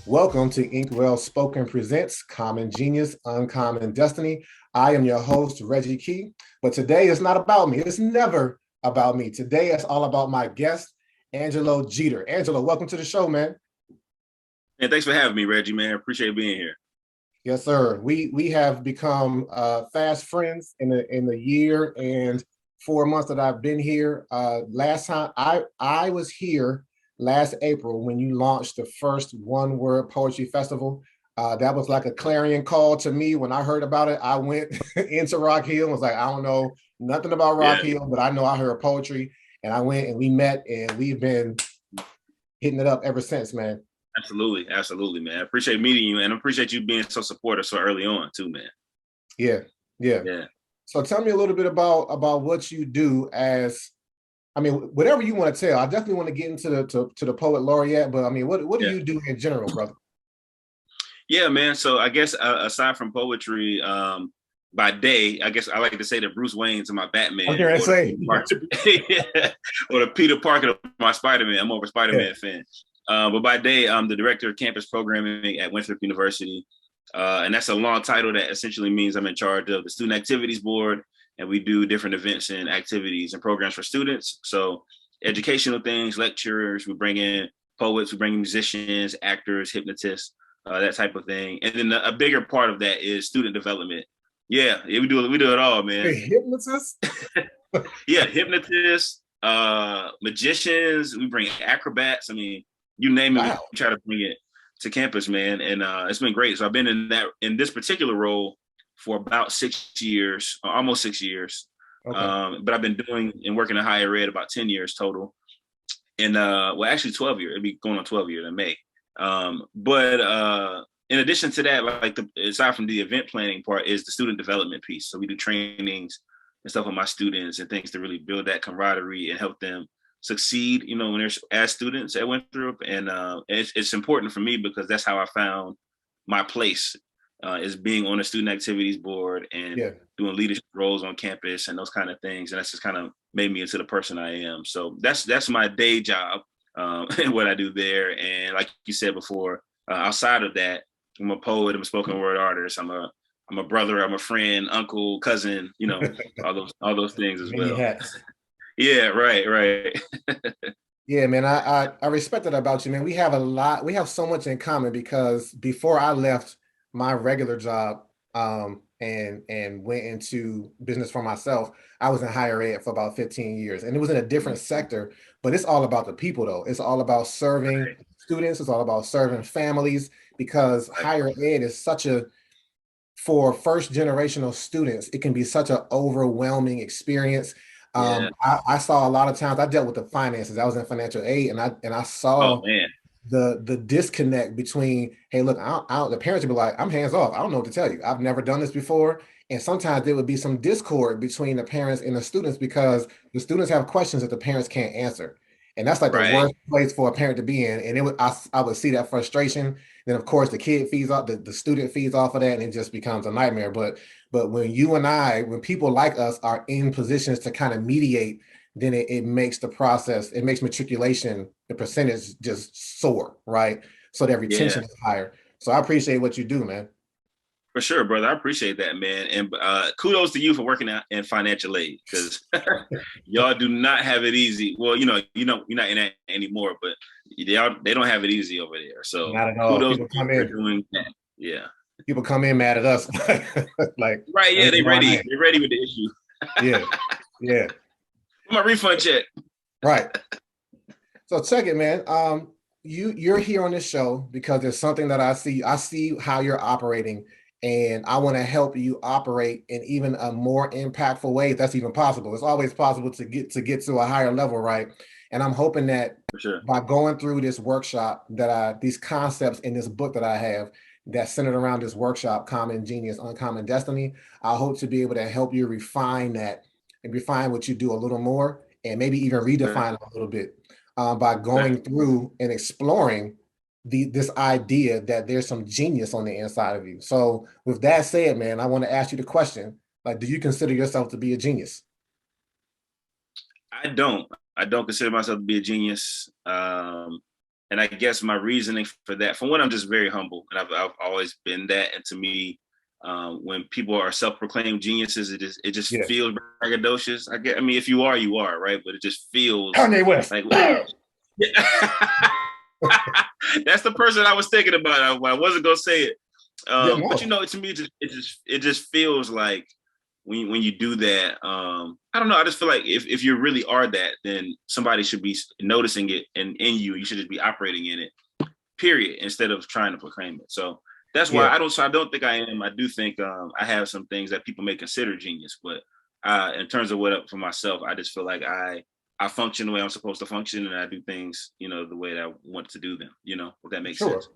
Welcome to Inkwell Spoken Presents Common Genius, Uncommon Destiny. I am your host, Reggie Key, but today is not about me. It's never about me. Today it's all about my guest, Angelo Jeter. Angelo, welcome to the show, man. And thanks for having me, Reggie, man. Appreciate being here. Yes, sir. We have become fast friends in the year and 4 months that I've been here. Last time I was here last April when you launched the first One Word Poetry Festival. That was like a clarion call to me. When I heard about it, I went into Rock Hill and was like, I don't know nothing about Rock Yeah, Hill, but I know I heard poetry. And I went and we met and we've been hitting it up ever since, man. absolutely. Absolutely, man. I appreciate meeting you and I appreciate you being so supportive so early on too, man. Yeah, yeah. Yeah. So tell me a little bit about what you do as, I mean, whatever you want to tell. I definitely want to get into the poet laureate, but I mean, what do Yeah. you do in general, brother? Yeah, man. So I guess aside from poetry, by day, I guess I like to say that Bruce Wayne's my I'm Batman here to or the say, Peter Parker, or the Peter Parker of my Spider-Man. I'm more of a yeah, Spider-Man fan. But by day, I'm the director of campus programming at Winthrop University. And that's a long title that essentially means I'm in charge of the student activities board, and we do different events and activities and programs for students. So educational things, lecturers, we bring in poets, we bring in musicians, actors, hypnotists, that type of thing. And then a bigger part of that is student development. Yeah, we do it all, man. a hypnotist. Yeah, hypnotists, magicians, we bring acrobats. I mean, you name it, we Wow. try to bring it to campus, man. And it's been great. So I've been in this particular role for about 6 years, almost 6 years. Okay. But I've been doing and working in higher ed about 10 years total. And well, actually 12 years. It'll be going on 12 years in May. But in addition to that, like aside from the event planning part, is the student development piece. So we do trainings and stuff with my students and things to really build that camaraderie and help them succeed, when they're as students at Winthrop. And it's important for me because that's how I found my place, is being on the student activities board and Yeah. doing leadership roles on campus and those kind of things. And that's just kind of made me into the person I am. So that's my day job, and what I do there. And like you said before, outside of that, I'm a poet, I'm a spoken word artist, I'm a brother, I'm a friend, uncle, cousin, all those things as Many well. hats. Yeah, right. Yeah, man, I respect that about you, man. We have a lot, we have so much in common because before I left my regular job and went into business for myself, I was in higher ed for about 15 years. And it was in a different sector, but it's all about the people though. It's all about serving Right, students, it's all about serving families because right. higher ed is such a, for first generational students, it can be such an overwhelming experience. Yeah. I saw a lot of times I dealt with the finances. I was in financial aid, and I Oh saw man. the disconnect between, hey, look, the parents would be like, I'm hands off. I don't know what to tell you. I've never done this before. And sometimes there would be some discord between the parents and the students because the students have questions that the parents can't answer. And that's like the Right. worst place for a parent to be in. And I would see that frustration. Then of course the kid feeds off, the student feeds off of that, and it just becomes a nightmare. But when you and I, when people like us are in positions to kind of mediate, then it makes the process, it makes matriculation, the percentage just soar, right? So that Yeah. retention is higher. So I appreciate what you do, man. For sure, brother. I appreciate that, man. And kudos to you for working out in financial aid because y'all do not have it easy. Well, you're not in that anymore, but they don't have it easy over there. So Not at all. kudos to you for doing that. Yeah. People come in mad at us, like, Right. I Yeah. ain't They going ready. in. They're ready with the issue. Yeah, yeah, My refund check. right. So check it, man. You're here on this show because there's something that I see. I see how you're operating, and I want to help you operate in even a more impactful way if that's even possible. It's always possible to get to a higher level, right? And I'm hoping that For sure. by going through this workshop these concepts in this book that I have that's centered around this workshop, Common Genius, Uncommon Destiny, I hope to be able to help you refine that and refine what you do a little more and maybe even Okay. redefine it a little bit by Okay. going through and exploring this idea that there's some genius on the inside of you. So with that said, man, I want to ask you the question, like, do you consider yourself to be a genius? I don't. I don't consider myself to be a genius. And I guess my reasoning for that, from one, I'm just very humble, and I've always been that. And to me, when people are self-proclaimed geniuses, it just Yes. feels braggadocious. I mean, if you are, you are, right? But it just feels Kanye West. like that's the person I was thinking about. I wasn't gonna say it, Yeah, but no. to me, it just feels like when you do that, I don't know. I just feel like if you really are that, then somebody should be noticing it and in you. You should just be operating in it, period, instead of trying to proclaim it. So that's why Yeah, I don't. So I don't think I am. I do think I have some things that people may consider genius, but in terms of what for myself, I just feel like I function the way I'm supposed to function, and I do things, the way that I want to do them. If that makes sure. sense.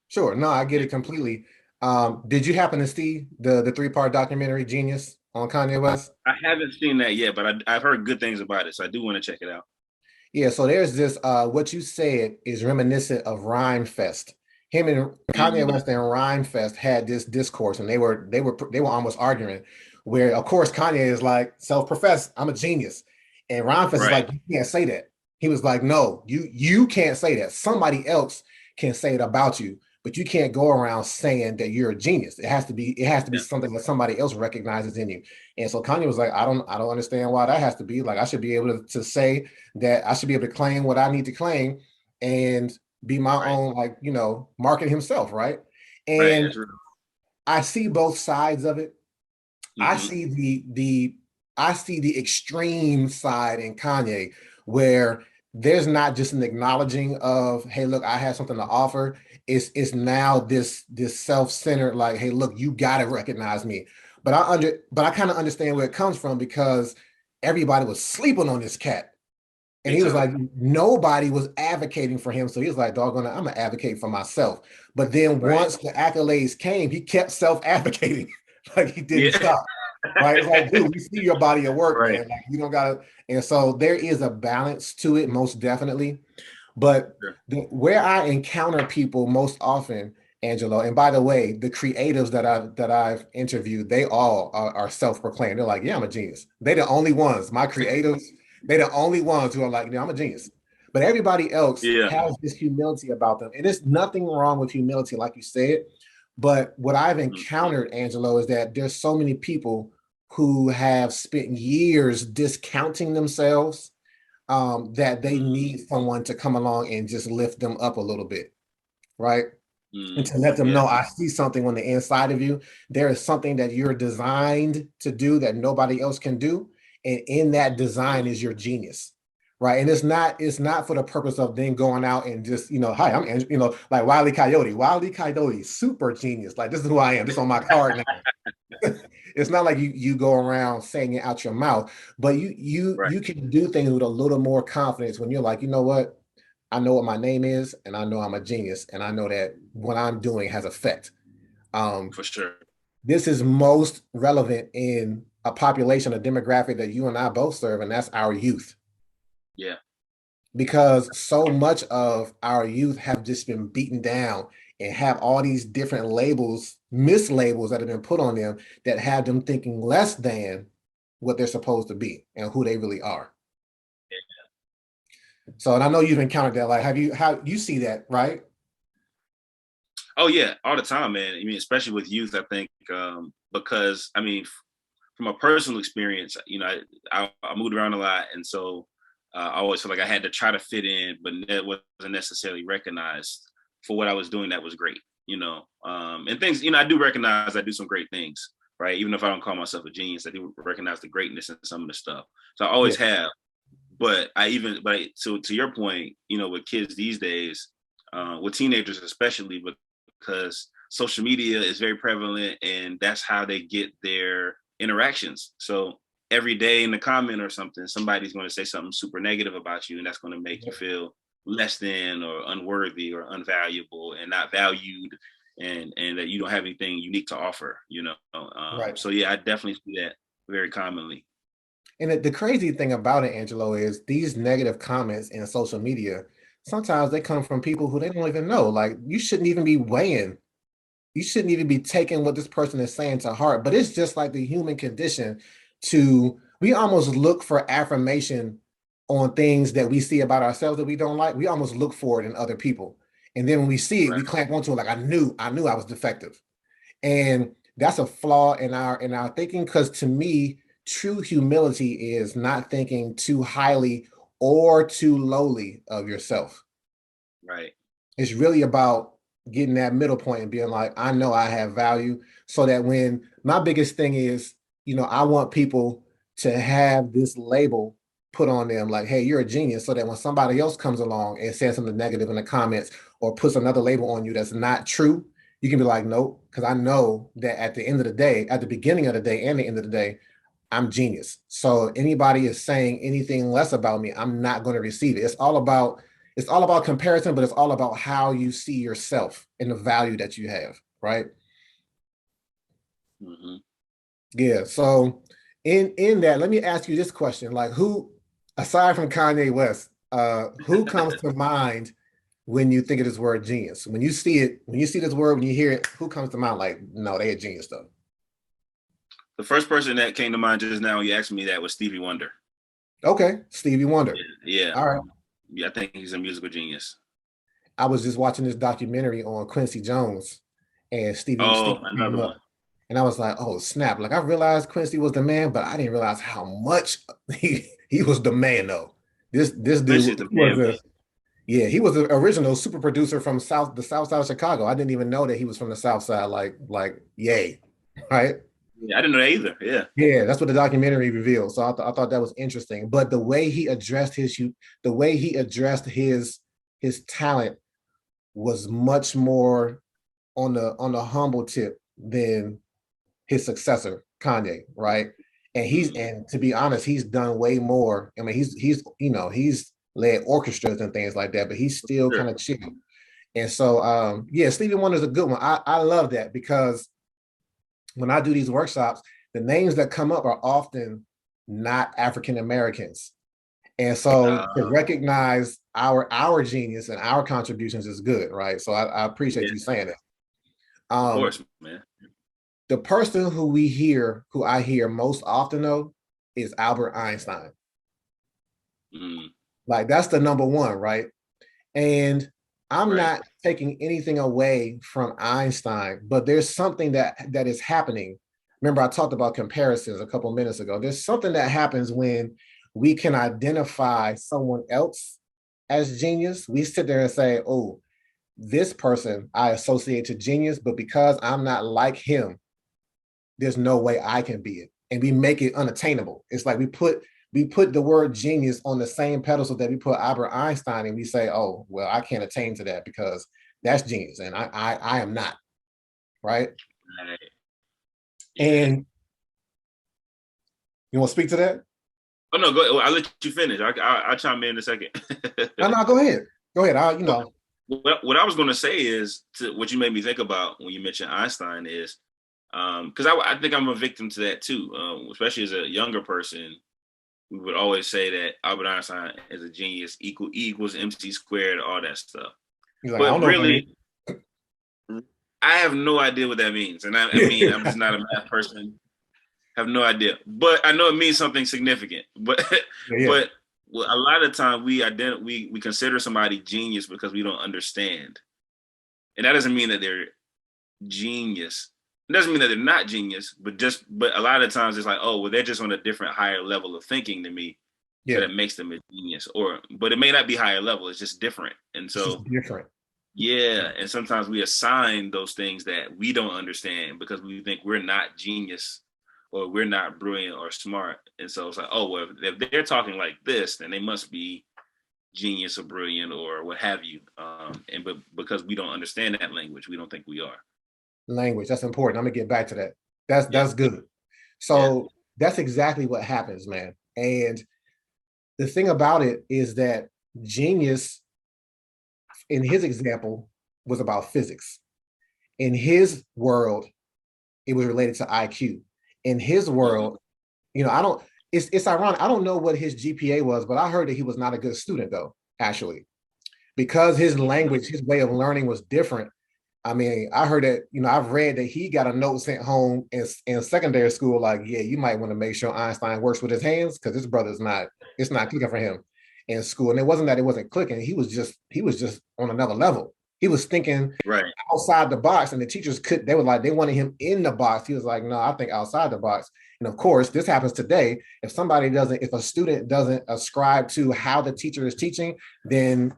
Sure. No, I get Yeah. it completely. Did you happen to see the three-part documentary Genius on Kanye West? I haven't seen that yet, but I've heard good things about it, so I do want to check it out. Yeah, so there's this what you said is reminiscent of Rhyme Fest. Him and Kanye Mhm. West and Rhyme Fest had this discourse, and they were almost arguing, where of course Kanye is like self-professed, I'm a genius. And Rhyme Fest is Right. like, you can't say that. He was like, no, you can't say that. Somebody else can say it about you, but you can't go around saying that you're a genius. It has to be Yeah. something that somebody else recognizes in you. And so Kanye was like, I don't understand why that has to be. Like, I should be able to say that I should be able to claim what I need to claim and be my Right. own, like, market himself, right? Right. And That's real. I see both sides of it. I Hmm. see the extreme side in Kanye, where there's not just an acknowledging of, hey, look, I have something to offer. It's now this self-centered, like, hey, look, you gotta recognize me. But I kind of understand where it comes from, because everybody was sleeping on this cat. And Big he was time. like, nobody was advocating for him. So he was like, doggone it, I'm gonna advocate for myself. But then Right. once the accolades came, he kept self-advocating. Like, he didn't Yeah. stop. Right. It's like, dude, we see your body of work, Right. man. Like, you don't gotta. And so there is a balance to it, most definitely. But Sure. where I encounter people most often, Angelo, and by the way, the creatives that I've interviewed, they all are self-proclaimed. They're like, yeah, I'm a genius. They're the only ones. My creatives, they're the only ones who are like, yeah, I'm a genius. But everybody else Yeah. has this humility about them. And there's nothing wrong with humility, like you said. But what I've Mhm. encountered, Angelo, is that there's so many people who have spent years discounting themselves, that they need someone to come along and just lift them up a little bit, right? And Mhm. to let them Yeah. know, I see something on the inside of you. There is something that you're designed to do that nobody else can do. And in that design is your genius. Right. And it's not for the purpose of then going out and just, hi, I'm Andrew, like Wiley Coyote. Wiley Coyote, super genius. Like, this is who I am. This is on my card now. It's not like you go around saying it out your mouth, but you you Right. you can do things with a little more confidence when you're like, you know what? I know what my name is, and I know I'm a genius, and I know that what I'm doing has effect. Um, For sure. this is most relevant in a population, a demographic that you and I both serve, and that's our youth, Yeah. because so much of our youth have just been beaten down and have all these different labels, mislabels that have been put on them, that have them thinking less than what they're supposed to be and who they really are. So, and I know you've encountered that. Like, how you see that, right? Oh yeah, all the time, man. I mean, especially with youth, I think because I mean, from a personal experience, I moved around a lot, and so I always feel like I had to try to fit in, but that wasn't necessarily recognized for what I was doing. That was great, and things. I do recognize I do some great things, right? Even if I don't call myself a genius, I do recognize the greatness in some of the stuff. So I Yeah, always have. But to your point, with kids these days, with teenagers especially, because social media is very prevalent and that's how they get their interactions. So every day in the comment or something, somebody's going to say something super negative about you, and that's going to make you feel less than or unworthy or unvaluable and not valued, and that you don't have anything unique to offer. right. So yeah, I definitely see that very commonly. And the crazy thing about it, Angelo, is these negative comments in social media, sometimes they come from people who they don't even know. Like, you shouldn't even be taking what this person is saying to heart. But it's just like the human condition, we almost look for affirmation on things that we see about ourselves that we don't like, we almost look for it in other people. And then when we see it, we clamp onto it like I knew I was defective. And that's a flaw in our thinking, because to me, true humility is not thinking too highly or too lowly of yourself. Right. It's really about getting that middle point and being like, I know I have value, so that when my biggest thing is, I want people to have this label put on them like, hey, you're a genius, so that when somebody else comes along and says something negative in the comments or puts another label on you that's not true, you can be like, nope, because I know that at the end of the day, at the beginning of the day and the end of the day, I'm genius. So anybody is saying anything less about me, I'm not going to receive it. It's all about comparison, but it's all about how you see yourself and the value that you have, right? Mm-hmm. Yeah. So in that, let me ask you this question: like, who, aside from Kanye West, who comes to mind when you think of this word genius? When you see it, when you see this word, when you hear it, who comes to mind? Like, no, they a genius though. The first person that came to mind just now, you asked me that, was Stevie Wonder. Okay, Stevie Wonder. Yeah. All right. Yeah, I think he's a musical genius. I was just watching this documentary on Quincy Jones, and Oh, Stevie another came one. up, and I was like, "Oh snap!" Like I realized Quincy was the man, but I didn't realize how much he was the man though. This Quincy dude is the was man, a man. yeah, he was the original super producer from the South Side of Chicago. I didn't even know that he was from the South Side. Like yay, right? Yeah, I didn't know that either. Yeah. Yeah, that's what the documentary revealed. So I thought that was interesting. But the way he addressed his talent was much more on the humble tip than his successor, Kanye, right? Mm-hmm. And to be honest, he's done way more. I mean, he's led orchestras and things like that, but he's still Sure. kind of chill. And so yeah, Stevie Wonder is a good one. I love that, because when I do these workshops, the names that come up are often not African Americans. And so to recognize our genius and our contributions is good, right? So I appreciate Yeah, you saying it. of Um, course, man. the person who I hear most often though, is Albert Einstein. Mm, Like that's the number one, right? And I'm right. not taking anything away from Einstein, but there's something that is happening. Remember, I talked about comparisons a couple minutes ago. There's something that happens when we can identify someone else as genius. We sit there and say, oh, this person I associate to genius, but because I'm not like him, there's no way I can be it. And we make it unattainable. It's like we put the word genius on the same pedestal that we put Albert Einstein, and we say, oh, well, I can't attain to that because that's genius. And I am not, right? Right. Yeah. And you want to speak to that? Oh no, go. I'll let you finish. I'll chime in a second. No, go ahead. Go ahead. Well, what I was going to say is what you made me think about when you mentioned Einstein is because I think I'm a victim to that too, especially as a younger person. We would always say that Albert Einstein is a genius, E equals MC squared, all that stuff. He's like, I But don't know what really, I have no idea what that means. And I mean, I'm just not a math person. Have no idea. But I know it means something significant. But yeah. but well, a lot of time we consider somebody genius because we don't understand. And that doesn't mean that they're genius. It doesn't mean that they're not genius, but a lot of times it's like, oh, well, they're just on a different higher level of thinking than me. So Yeah. that makes them a genius. But it may not be higher level, it's just different. And It's just so different. yeah, and sometimes we assign those things that we don't understand because we think we're not genius or we're not brilliant or smart. And so it's like, oh, well, if they're talking like this, then they must be genius or brilliant or what have you. But because we don't understand that language, we don't think we are. Language. That's important. I'm gonna get back to that. That's Yeah, that's good. yeah. So that's exactly what happens, man. And the thing about it is that genius, in his example, was about physics. In his world, it was related to IQ. In his Mm-hmm. world, I don't. It's ironic. I don't know what his GPA was, but I heard that he was not a good student though. Actually, because his language, his way of learning was different. I mean, I heard that, I've read that he got a note sent home in secondary school, like, yeah, you might want to make sure Einstein works with his hands because his brother's not, it's not clicking for him. in school. And it wasn't that it wasn't clicking. He was just on another level. He was thinking Right. outside the box, and the teachers they were like, they wanted him in the box. He was like, no, I think outside the box. And of course, this happens today. If a student doesn't ascribe to how the teacher is teaching, then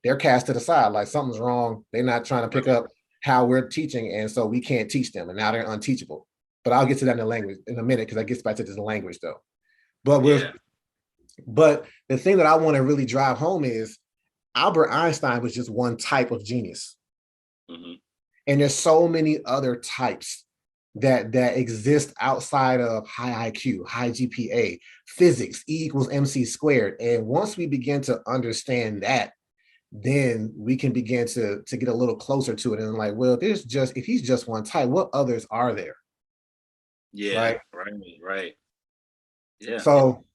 they're cast to the side, like something's wrong. They're not trying to pick up how we're teaching, and so we can't teach them, and now they're unteachable. But I'll get to that in the language in a minute, because that gets back to this language though. But the thing that I want to really drive home is Albert Einstein was just one type of genius. Mm-hmm. And there's so many other types that exist outside of high IQ, high GPA, physics, E equals MC squared. And once we begin to understand that, then we can begin to get a little closer to it. And like, well, if he's just one type, what others are there? Yeah, right. Yeah. So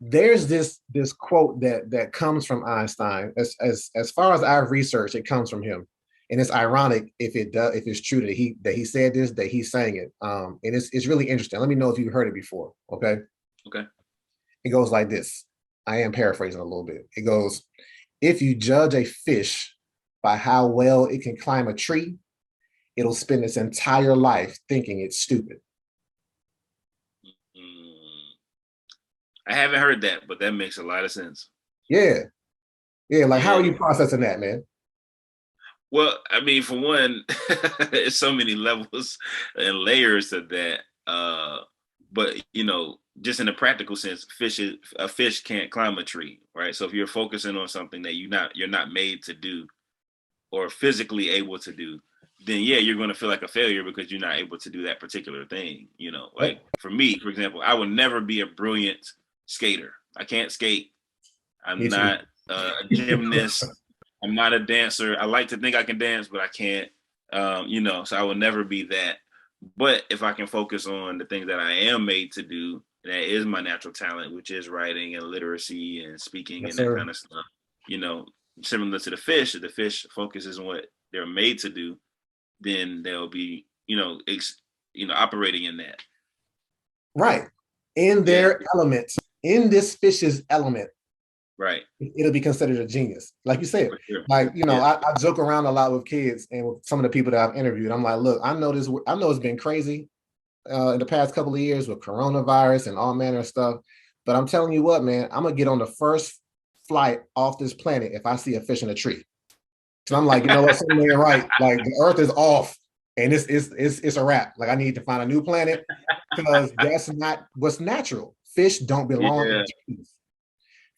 there's this quote that comes from Einstein. As far as I've researched, it comes from him. And it's ironic if it's true that he said this, that he's saying it. And it's really interesting. Let me know if you've heard it before. Okay. Okay. It goes like this. I am paraphrasing a little bit. It goes, if you judge a fish by how well it can climb a tree, it'll spend its entire life thinking it's stupid. I haven't heard that, but that makes a lot of sense. Yeah. Like, how are you processing that, man? Well, I mean, for one, there's so many levels and layers of that. But just in a practical sense, a fish can't climb a tree, right? So if you're focusing on something that you're not made to do or physically able to do, then yeah, you're going to feel like a failure because you're not able to do that particular thing. Like for me, for example, I would never be a brilliant skater. I can't skate. I'm not a gymnast. I'm not a dancer. I like to think I can dance, but I can't, so I will never be that. But if I can focus on the things that I am made to do, that is my natural talent, which is writing and literacy and speaking and that kind of stuff, similar to the fish focuses on what they're made to do, then they'll be, operating in that. Right. In their element, in this fish's element. Right. It'll be considered a genius. Like you said, sure. Like, I joke around a lot with kids and with some of the people that I've interviewed. I'm like, look, I know it's been crazy in the past couple of years with coronavirus and all manner of stuff. But I'm telling you what, man, I'm going to get on the first flight off this planet if I see a fish in a tree. So I'm like, what, something ain't right. Like the earth is off and it's a wrap. Like I need to find a new planet because that's not what's natural. Fish don't belong in trees.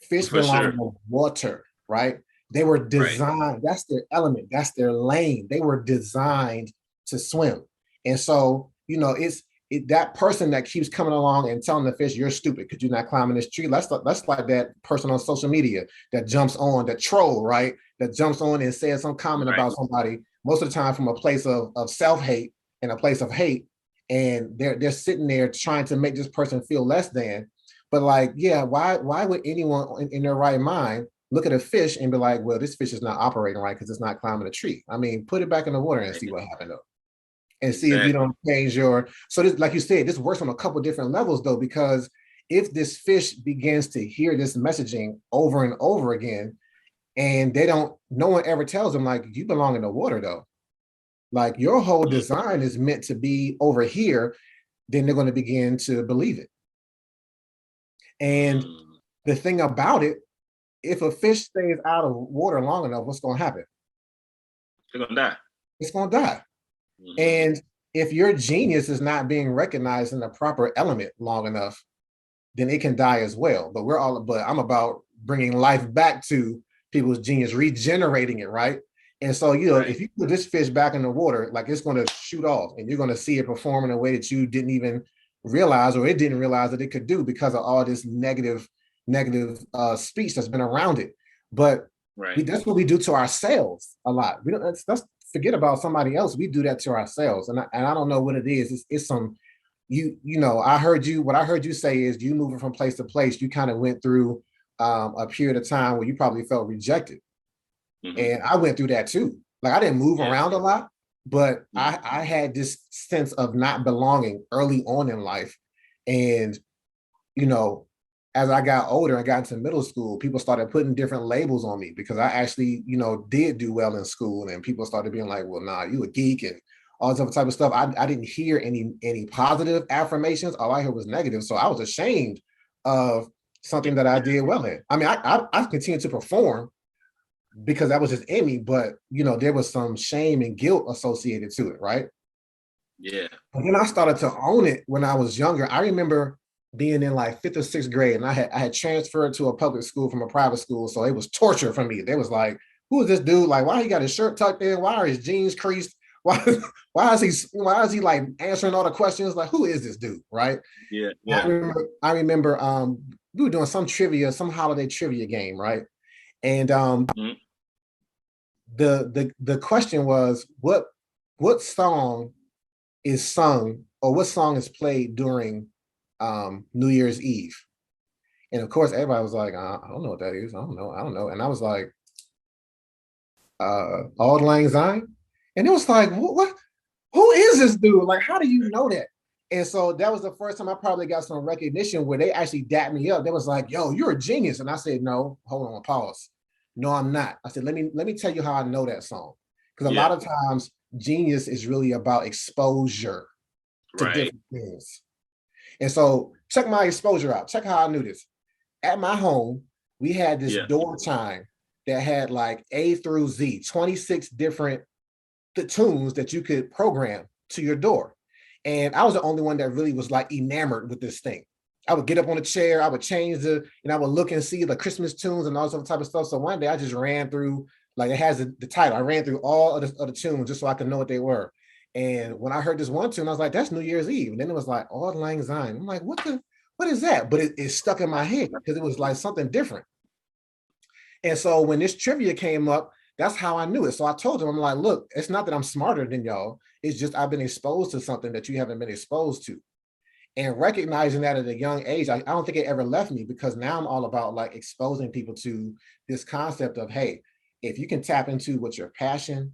Fish belong in the water, right? They were designed, that's their element, that's their lane. They were designed to swim. And so, it's that person that keeps coming along and telling the fish, you're stupid because you're not climbing this tree. That's like that person on social media that jumps on, the troll, right? That jumps on and says some comment about somebody, most of the time from a place of self-hate and a place of hate. And they're sitting there trying to make this person feel less than. But like, yeah, why would anyone in their right mind look at a fish and be like, well, this fish is not operating right because it's not climbing a tree? I mean, put it back in the water and see what happened though. And see if you don't change so this, like you said, this works on a couple different levels though, because if this fish begins to hear this messaging over and over again, and no one ever tells them like, you belong in the water though. Like your whole design is meant to be over here, then they're going to begin to believe it. And the thing about it, if a fish stays out of water long enough, what's going to happen? It's going to die. It's going to die. Mm-hmm. And if your genius is not being recognized in the proper element long enough, then it can die as well. But I'm about bringing life back to people's genius, regenerating it, right? And so, if you put this fish back in the water, like it's going to shoot off and you're going to see it perform in a way that you didn't even realize, or it didn't realize that it could do because of all this negative speech that's been around it. But that's what we do to ourselves a lot. We don't let's forget about somebody else. We do that to ourselves, and I don't know what it is. It's some I heard you say is you moving from place to place. You kind of went through a period of time where you probably felt rejected, and I went through that too. Like I didn't move around a lot. But I had this sense of not belonging early on in life. And, as I got older and got into middle school, people started putting different labels on me because I actually, did do well in school, and people started being like, well, nah, you a geek and all this other type of stuff. I didn't hear any positive affirmations. All I heard was negative. So I was ashamed of something that I did well in. I mean, I continued to perform because that was just in me, but there was some shame and guilt associated to it, right? Yeah. And then I started to own it when I was younger. I remember being in like fifth or sixth grade, and I had transferred to a public school from a private school, so it was torture for me. They was like, "Who is this dude? Like, why he got his shirt tucked in? Why are his jeans creased? Why why is he like answering all the questions? Like, who is this dude?" Right? Yeah. I Yeah. remember I remember we were doing some trivia, some holiday trivia game, right? And Mhm. the question was what song is sung or what song is played during New Year's Eve. And of course, everybody was like, I don't know what that is. I don't know. And I was like, Auld Lang Syne. And it was like, what? Who is this dude? Like, how do you know that? And so that was the first time I probably got some recognition where they actually dapped me up. They was like, yo, you're a genius. And I said, no, hold on, pause. No, I'm not. I said, let me tell you how I know that song. Because a Yeah. lot of times genius is really about exposure to Right. different things. And so check my exposure out. Check how I knew this. At my home, we had this Yeah. door chime that had like A through Z, 26 different tunes that you could program to your door. And I was the only one that really was like enamored with this thing. I would get up on a chair, I would change and I would look and see the Christmas tunes and all this other type of stuff. So one day I just ran through, like it has the title. I ran through all of the tunes just so I could know what they were. And when I heard this one tune, I was like, that's New Year's Eve. And then it was like, Auld Lang Syne. I'm like, what is that? But it stuck in my head because it was like something different. And so when this trivia came up, that's how I knew it. So I told him, I'm like, look, it's not that I'm smarter than y'all. It's just I've been exposed to something that you haven't been exposed to. And recognizing that at a young age, I don't think it ever left me because now I'm all about like exposing people to this concept of, hey, if you can tap into what your passion,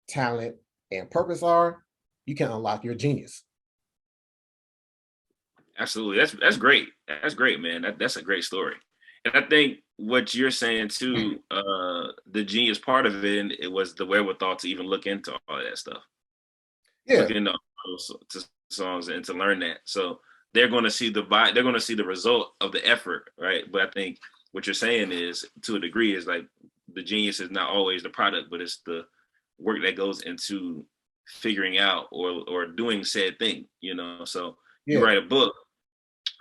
talent, and purpose are, you can unlock your genius. Absolutely. That's great. That's great, man. That's a great story. And I think what you're saying too, the genius part of it, and it was the wherewithal to even look into all of that stuff, look Yeah, into to songs and to learn that. So they're going to see they're going to see the result of the effort, right? But I think what you're saying is, to a degree, is like the genius is not always the product, but it's the work that goes into figuring out or doing said thing. So you yeah, write a book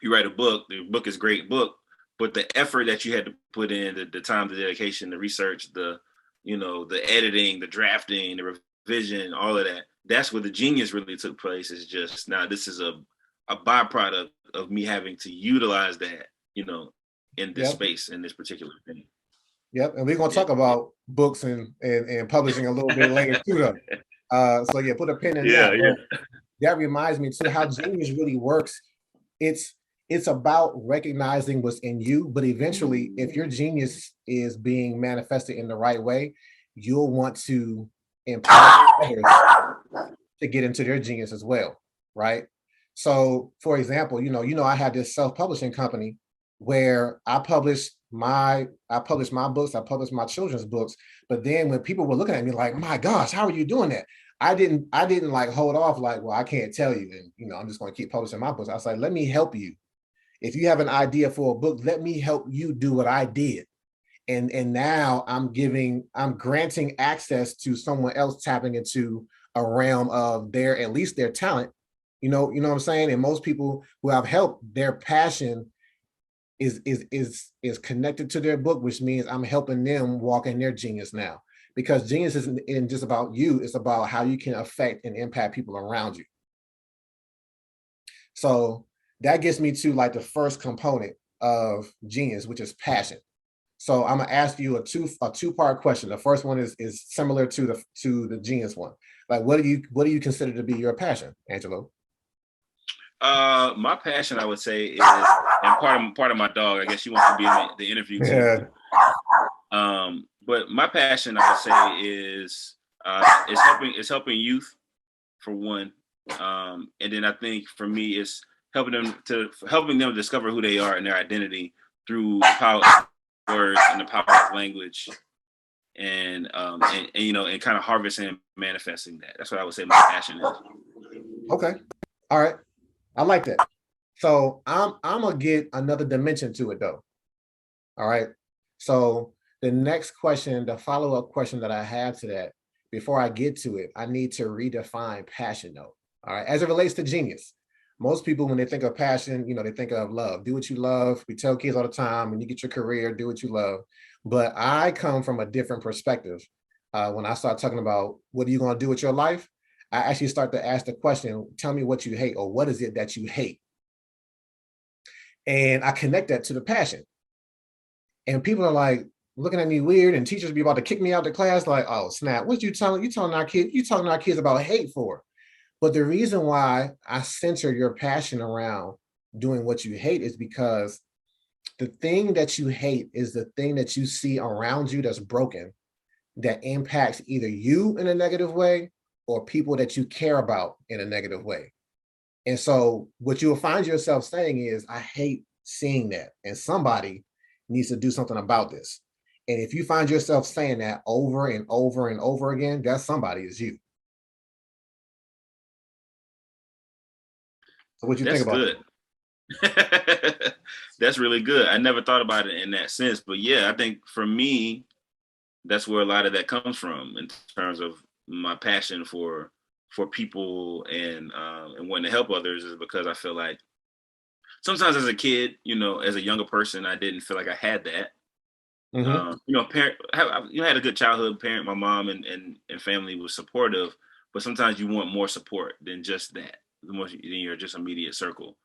the book is a great book, but the effort that you had to put in, the time, the dedication, the research, the editing, the drafting, the revision, all of that, that's where the genius really took place. Is just now this is a byproduct of me having to utilize that, in this yep, space, in this particular thing. yep. And we're gonna Yeah. talk about books and publishing a little bit later too, though. So yeah, put a pin in Yeah. that. Yeah. But that reminds me too how genius really works. It's it's about recognizing what's in you, but eventually, if your genius is being manifested in the right way, you'll want to empower others to get into their genius as well, right? So, for example, I had this self-publishing company where I published my books, I published my children's books, but then when people were looking at me like, "My gosh, how are you doing that?" I didn't like hold off like, "Well, I can't tell you, and I'm just going to keep publishing my books." I was like, "Let me help you. If you have an idea for a book, let me help you do what I did." And now I'm granting access to someone else tapping into a realm of at least their talent. What I'm saying? And most people who I've helped, their passion is connected to their book, which means I'm helping them walk in their genius now. Because genius isn't just about you, it's about how you can affect and impact people around you. So that gets me to like the first component of genius, which is passion. So I'm gonna ask you a two-part question. The first one is similar to the genius one. Like, what do you consider to be your passion, Angelo? My passion, I would say, is, and part of my dog. I guess she wants to be in the interview too. Yeah, But my passion, I would say, is helping youth, for one, and then I think for me it's helping them discover who they are and their identity through the power of words and the power of language, and you know, and kind of harvesting and manifesting that. That's what I would say my passion is. Okay. All right. I like that. So I'm gonna get another dimension to it though. All right. So the next question, the follow-up question that I have to that, before I get to it, I need to redefine passion though. All right. As it relates to genius. Most people, when they think of passion, you know, they think of love. Do what you love. We tell kids all the time, when you get your career, do what you love. But I come from a different perspective. When I start talking about what are you going to do with your life, I actually start to ask the question, tell me what you hate, or what is it that you hate? And I connect that to the passion. And people are like looking at me weird, and teachers be about to kick me out of the class, like, oh snap, what you telling our kids? You telling our kids about hate for? But the reason why I center your passion around doing what you hate is because the thing that you hate is the thing that you see around you that's broken, that impacts either you in a negative way or people that you care about in a negative way. And so what you'll find yourself saying is, I hate seeing that, and somebody needs to do something about this. And if you find yourself saying that over and over and over again, that somebody is you. So what you think That's about good. That's really good. I never thought about it in that sense, but yeah, I think for me, that's where a lot of that comes from in terms of my passion for people and wanting to help others, is because I feel like sometimes as a kid, you know, as a younger person, I didn't feel like I had that. that? You know, had a good childhood. Parent, my mom and family was supportive, but sometimes you want more support than just that. The more than your just immediate circle.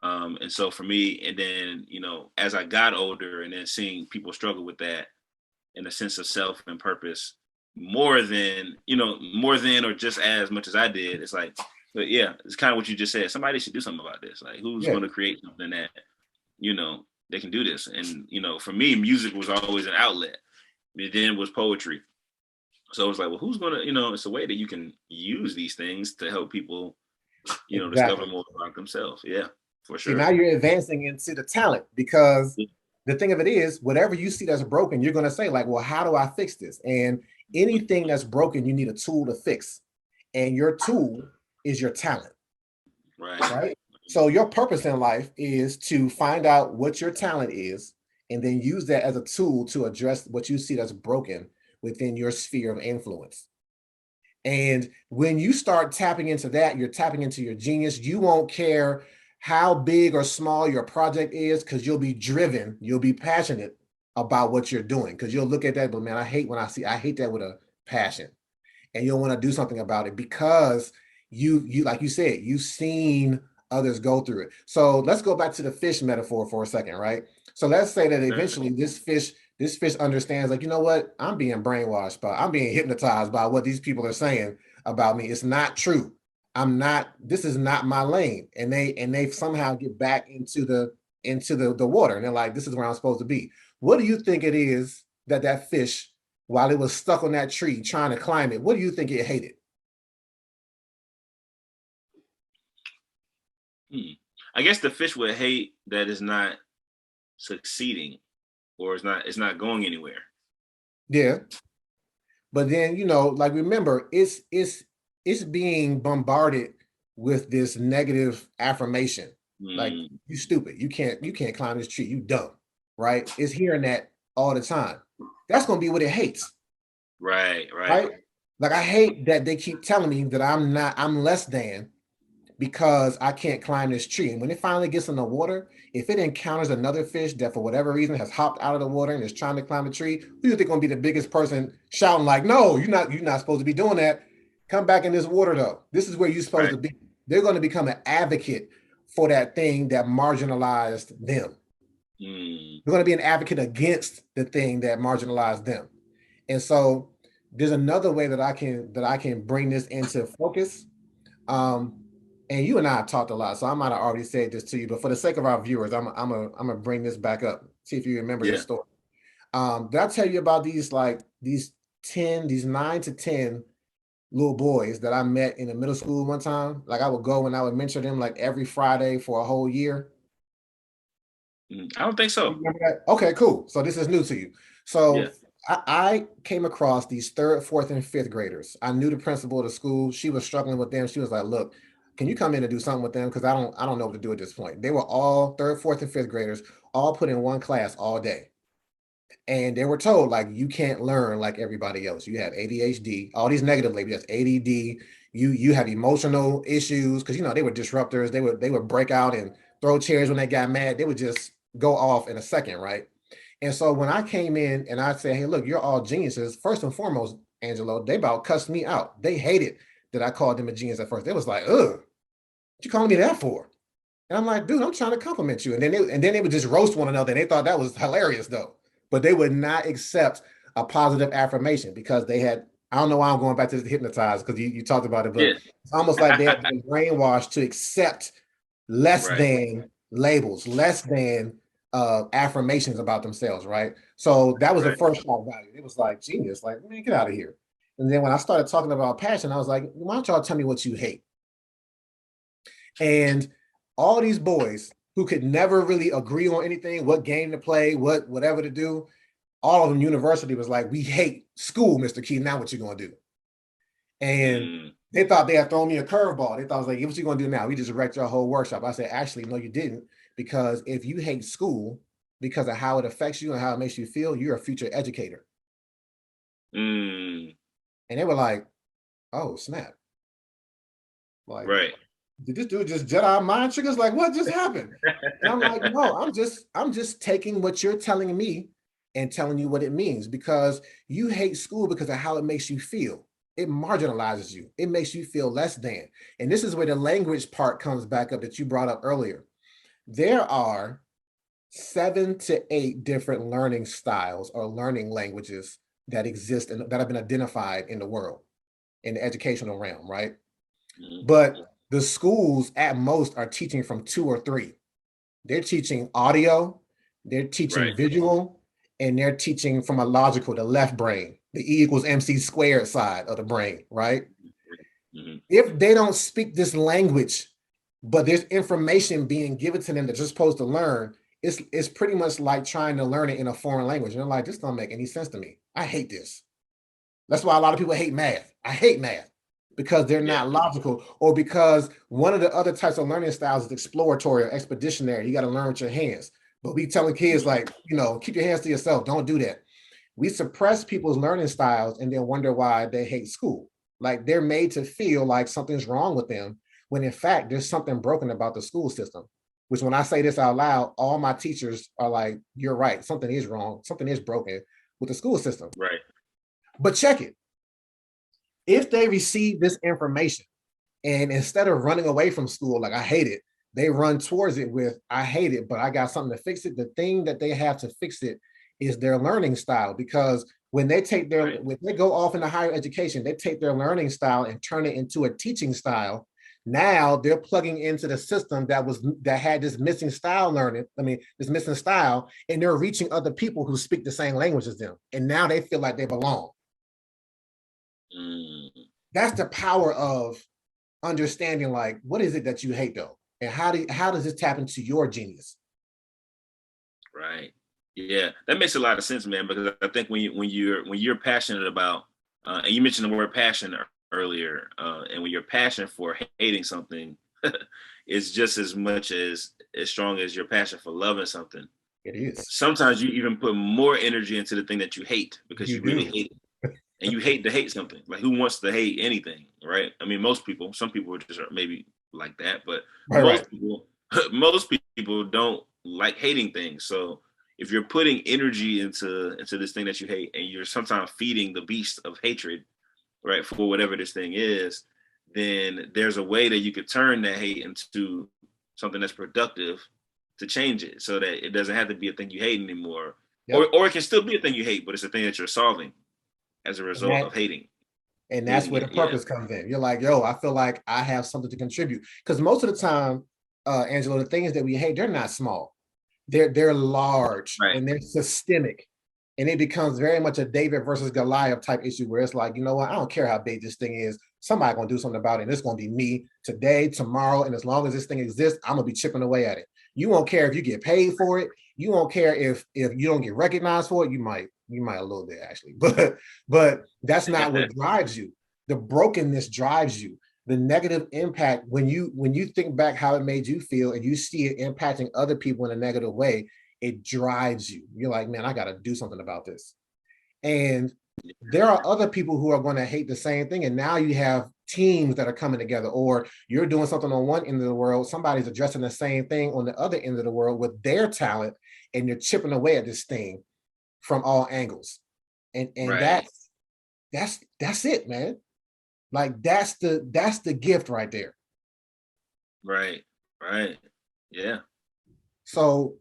And so for me, and then, you know, as I got older and then seeing people struggle with that in a sense of self and purpose more than, you know, more than or just as much as I did, it's like, but yeah, it's kind of what you just said. Somebody should do something about this. Like, who's Yeah, going to create something that, you know, they can do this? And, you know, for me, music was always an outlet. And then it was poetry. So it was like, well, who's going to, you know, it's a way that you can use these things to help people, you know, discover exactly. more about themselves. Yeah, for See, sure. now you're advancing into the talent, because Yeah. the thing of it is, whatever you see that's broken, you're going to say like, well, how do I fix this? And anything that's broken, you need a tool to fix. And your tool is your talent, Right. right? So your purpose in life is to find out what your talent is and then use that as a tool to address what you see that's broken within your sphere of influence. And when you start tapping into that, you're tapping into your genius. You won't care how big or small your project is, because you'll be driven, you'll be passionate about what you're doing. Because you'll look at that, but man, I hate that with a passion. And you'll want to do something about it because you like you said, you've seen others go through it. So let's go back to the fish metaphor for a second, right? So let's say that eventually this fish understands, like, you know what? I'm being brainwashed I'm being hypnotized by what these people are saying about me. It's not true. This is not my lane. And they somehow get back into the water, and they're like, this is where I'm supposed to be. What do you think it is that fish, while it was stuck on that tree trying to climb it, what do you think it hated? I guess the fish would hate that it's not succeeding, or it's not going anywhere. Yeah. But then, like, remember, it's being bombarded with this negative affirmation. Like, Mm, you stupid. You can't climb this tree. You dumb. Right? It's hearing that all the time. That's gonna be what it hates, right, right. right? Like, I hate that they keep telling me that I'm less than because I can't climb this tree. And when it finally gets in the water, if it encounters another fish that for whatever reason has hopped out of the water and is trying to climb the tree, who do you think gonna be the biggest person shouting like, no, you're not supposed to be doing that. Come back in this water though. This is where you're supposed Right. to be. They're going to become an advocate for that thing that marginalized them. Mm, They're going to be an advocate against the thing that marginalized them. And so there's another way that I can bring this into focus. Um, and you and I have talked a lot, so I might have already said this to you, but for the sake of our viewers, I'm gonna bring this back up. See if you remember this yeah. story. Did I tell you about these 9 to 10 little boys that I met in the middle school one time? Like, I would go and I would mentor them like every Friday for a whole year. I don't think You so. remember that? Okay, cool. So this is new to you. So Yeah. I came across these third, fourth, and fifth graders. I knew the principal of the school. She was struggling with them. She was like, "Look, can you come in and do something with them? Because I don't know what to do at this point." They were all third, fourth, and fifth graders, all put in one class all day. And they were told, like, you can't learn like everybody else. You have ADHD, all these negative labels, ADD, you have emotional issues, because they were disruptors. They would break out and throw chairs when they got mad. They would just go off in a second, right? And so when I came in and I said, "Hey, look, you're all geniuses," first and foremost, Angelo, they about cussed me out. They hated that I called them a genius at first. They was like, "Ugh, what you calling me that for?" And I'm like, "Dude, I'm trying to compliment you." And then they would just roast one another. And they thought that was hilarious though. But they would not accept a positive affirmation because they had, I don't know why I'm going back to the hypnotized, because you talked about it, but Yeah. it's almost like they had been brainwashed to accept less Right. than labels, less than affirmations about themselves, right? So that was the Right. first shock value. It was like, genius, like, man, get out of here. And then when I started talking about passion, I was like, why don't y'all tell me what you hate? And all these boys who could never really agree on anything, what game to play, whatever to do, all of them university was like, we hate school, Mr. Key. Now what you gonna do? And Mm, they thought they had thrown me a curveball. They thought I was like, what you gonna do now? We just wrecked your whole workshop. I said, actually, no, you didn't. Because if you hate school because of how it affects you and how it makes you feel, you're a future educator. mm, And they were like, oh, snap. Like, right. did this dude just Jedi mind triggers? Like, what just happened? And I'm like, no, I'm just taking what you're telling me and telling you what it means, because you hate school because of how it makes you feel. It marginalizes you. It makes you feel less than. And this is where the language part comes back up that you brought up earlier. There are 7 to 8 different learning styles or learning languages that exist and that have been identified in the world, in the educational realm, right? Mm, But the schools at most are teaching from 2 or 3. They're teaching audio, they're teaching right. visual, and they're teaching from a logical, the left brain, the E equals MC squared side of the brain, right? Mhm. If they don't speak this language, but there's information being given to them that they're supposed to learn, it's pretty much like trying to learn it in a foreign language. And they're like, this don't make any sense to me. I hate this. That's why a lot of people hate math. I hate math because they're Yeah. not logical, or because one of the other types of learning styles is exploratory or expeditionary. You got to learn with your hands. But we telling kids, Mhm. like, keep your hands to yourself. Don't do that. We suppress people's learning styles and then wonder why they hate school. Like, they're made to feel like something's wrong with them, when in fact there's something broken about the school system. Which, when I say this out loud, all my teachers are like, "You're right. Something is wrong. Something is broken with the school system." Right. But check it. If they receive this information and instead of running away from school, like, I hate it, they run towards it with, I hate it, but I got something to fix it. The thing that they have to fix it is their learning style. Because Right. when they go off into higher education, they take their learning style and turn it into a teaching style. Now they're plugging into the system that had this missing style learning. I mean, this missing style, and they're reaching other people who speak the same language as them. And now they feel like they belong. Mm, That's the power of understanding, like, what is it that you hate though, and how does this tap into your genius? right. Yeah, that makes a lot of sense, man. Because I think when you're passionate about, and you mentioned the word passion earlier, and when you're passionate for hating something, it's just as much as strong as your passion for loving something. It is. Sometimes you even put more energy into the thing that you hate because You you really do. hate it. And you hate to hate something. Like, who wants to hate anything, right? I mean, most people. Some people just are maybe like that, but Right, right. most people, most people don't like hating things. So if you're putting energy into this thing that you hate, and you're sometimes feeding the beast of hatred, right, for whatever this thing is, then there's a way that you could turn that hate into something that's productive to change it, so that it doesn't have to be a thing you hate anymore, Yep. or it can still be a thing you hate, but it's a thing that you're solving as a and result that of hating and that's hating where the it. Yeah. purpose comes in. You're like, yo, I feel like I have something to contribute, because most of the time, Angelo, the things that we hate, they're not small. They're large Right. and they're systemic. And it becomes very much a David versus Goliath type issue, where it's like, you know what, I don't care how big this thing is, somebody gonna do something about it, and it's gonna be me today, tomorrow, and as long as this thing exists, I'm gonna be chipping away at it. You won't care if you get paid for it. You won't care if you don't get recognized for it. You might a little bit actually, but that's not what drives you. The brokenness drives you. The negative impact, when you think back how it made you feel and you see it impacting other people in a negative way, it drives you. You're like, man, I got to do something about this. And there are other people who are going to hate the same thing. And now you have teams that are coming together, or you're doing something on one end of the world, somebody's addressing the same thing on the other end of the world with their talent, and you're chipping away at this thing from all angles. And Right. that's it, man. Like that's the gift right there. Right. Right. Yeah. So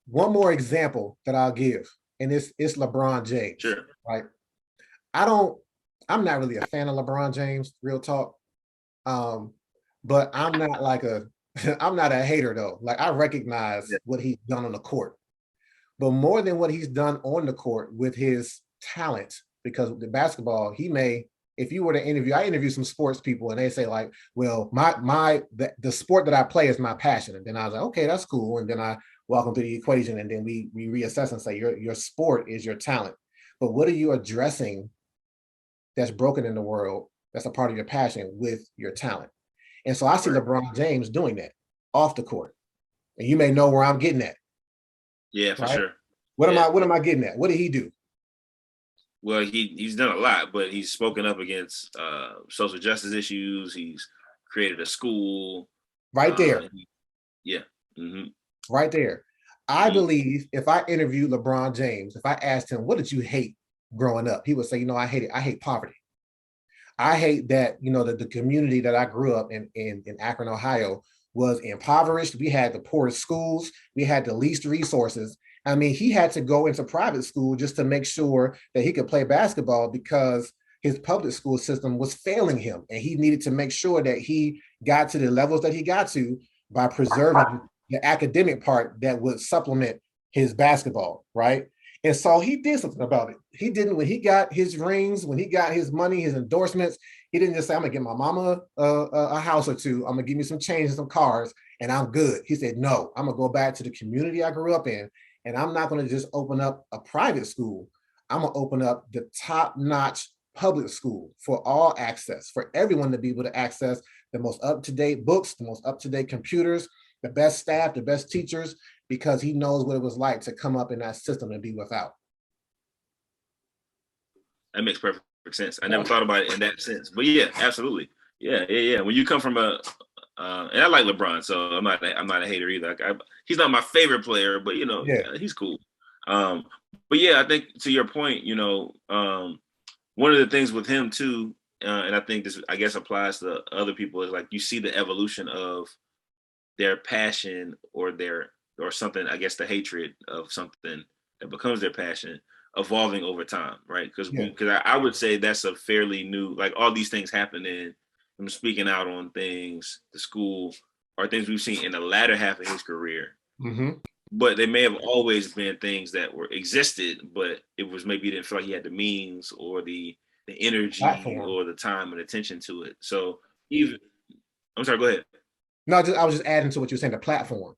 one more example that I'll give, and it's LeBron James, Sure. right? I'm not really a fan of LeBron James, real talk. But I'm not like I'm not a hater though. Like I recognize Yeah. what he's done on the court, but more than what he's done on the court with his talent, because the basketball, if you were to I interview some sports people and they say like, well, the sport that I play is my passion. And then I was like, okay, that's cool. And then I walk them through the equation, and then we reassess and say your sport is your talent. But what are you addressing that's broken in the world that's a part of your passion with your talent? And so I see Right. LeBron James doing that off the court. And you may know where I'm getting at, Yeah, for right? sure. What Yeah. am I getting at? What did he do? Well, he's done a lot, but he's spoken up against social justice issues. He's created a school. Right there. Yeah. Mm-hmm. Right there. I Mm-hmm. believe if I interviewed LeBron James, if I asked him, what did you hate growing up? He would say, I hate it. I hate poverty. I hate that, the community that I grew up in Akron, Ohio was impoverished. We had the poorest schools. We had the least resources. I mean, he had to go into private school just to make sure that he could play basketball because his public school system was failing him. And he needed to make sure that he got to the levels that he got to by preserving the academic part that would supplement his basketball, right? And so he did something about it. He didn't, when he got his rings, when he got his money, his endorsements, he didn't just say, I'm gonna get my mama a house or two. I'm gonna give me some change and some cars and I'm good. He said, no, I'm gonna go back to the community I grew up in. And I'm not gonna just open up a private school. I'm gonna open up the top-notch public school for all access, for everyone to be able to access the most up-to-date books, the most up-to-date computers, the best staff, the best teachers, because he knows what it was like to come up in that system and be without. That makes perfect sense. I never thought about it in that sense, but yeah, absolutely. Yeah. When you come from and I like LeBron, so I'm not a hater either. He's not my favorite player, but he's cool. But yeah, I think to your point, one of the things with him too, and I think this, I guess, applies to other people, is like you see the evolution of their passion or something, I guess the hatred of something that becomes their passion evolving over time, right? Because I would say that's a fairly new, like all these things happening, from speaking out on things, the school, are things we've seen in the latter half of his career. Mm-hmm. But they may have always been things that existed, but it was maybe he didn't feel like he had the means or the energy Platform. or the time and attention to it. So I'm sorry, go ahead. No, I was just adding to what you were saying, the platform.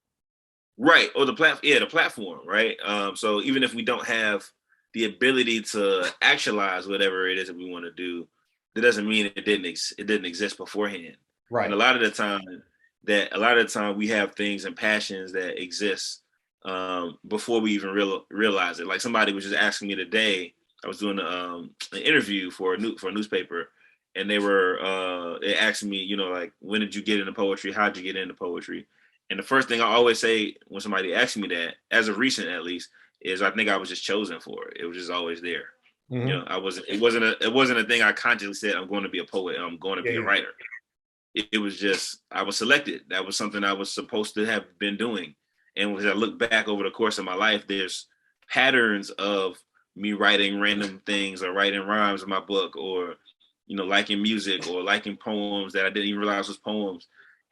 Right. Or the platform, right? So even if we don't have the ability to actualize whatever it is that we want to do, that doesn't mean it didn't exist beforehand. Right. And a lot of the time we have things and passions that exist before we even realize it. Like somebody was just asking me today, I was doing an interview for a newspaper, and they asked me, like, when did you get into poetry? How'd you get into poetry? And the first thing I always say when somebody asks me that, as of recent at least, is I think I was just chosen for it. It was just always there. Mm-hmm. It wasn't a thing I consciously said, I'm going to be a poet, I'm going to be a writer. It was just, I was selected. That was something I was supposed to have been doing. And as I look back over the course of my life, there's patterns of me writing random things or writing rhymes in my book, or liking music or liking poems that I didn't even realize was poems.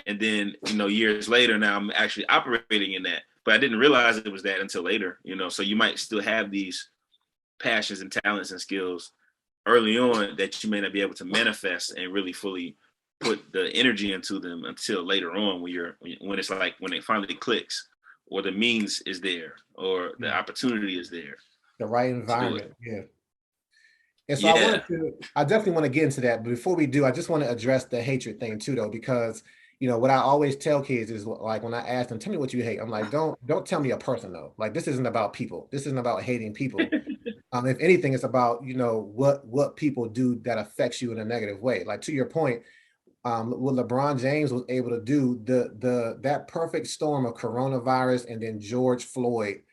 And then, years later, now I'm actually operating in that, but I didn't realize it was that until later, so you might still have these passions and talents and skills early on that you may not be able to manifest and really fully put the energy into them until later on when it's like when it finally clicks, or the means is there, or the opportunity is there. The right environment. Yeah. And so Yeah. I definitely want to get into that. But before we do, I just want to address the hatred thing too, though, because what I always tell kids is like when I ask them, tell me what you hate. I'm like, don't tell me a person though. Like this isn't about people. This isn't about hating people. If anything, it's about, what people do that affects you in a negative way. Like to your point, what LeBron James was able to do, that perfect storm of coronavirus and then George Floyd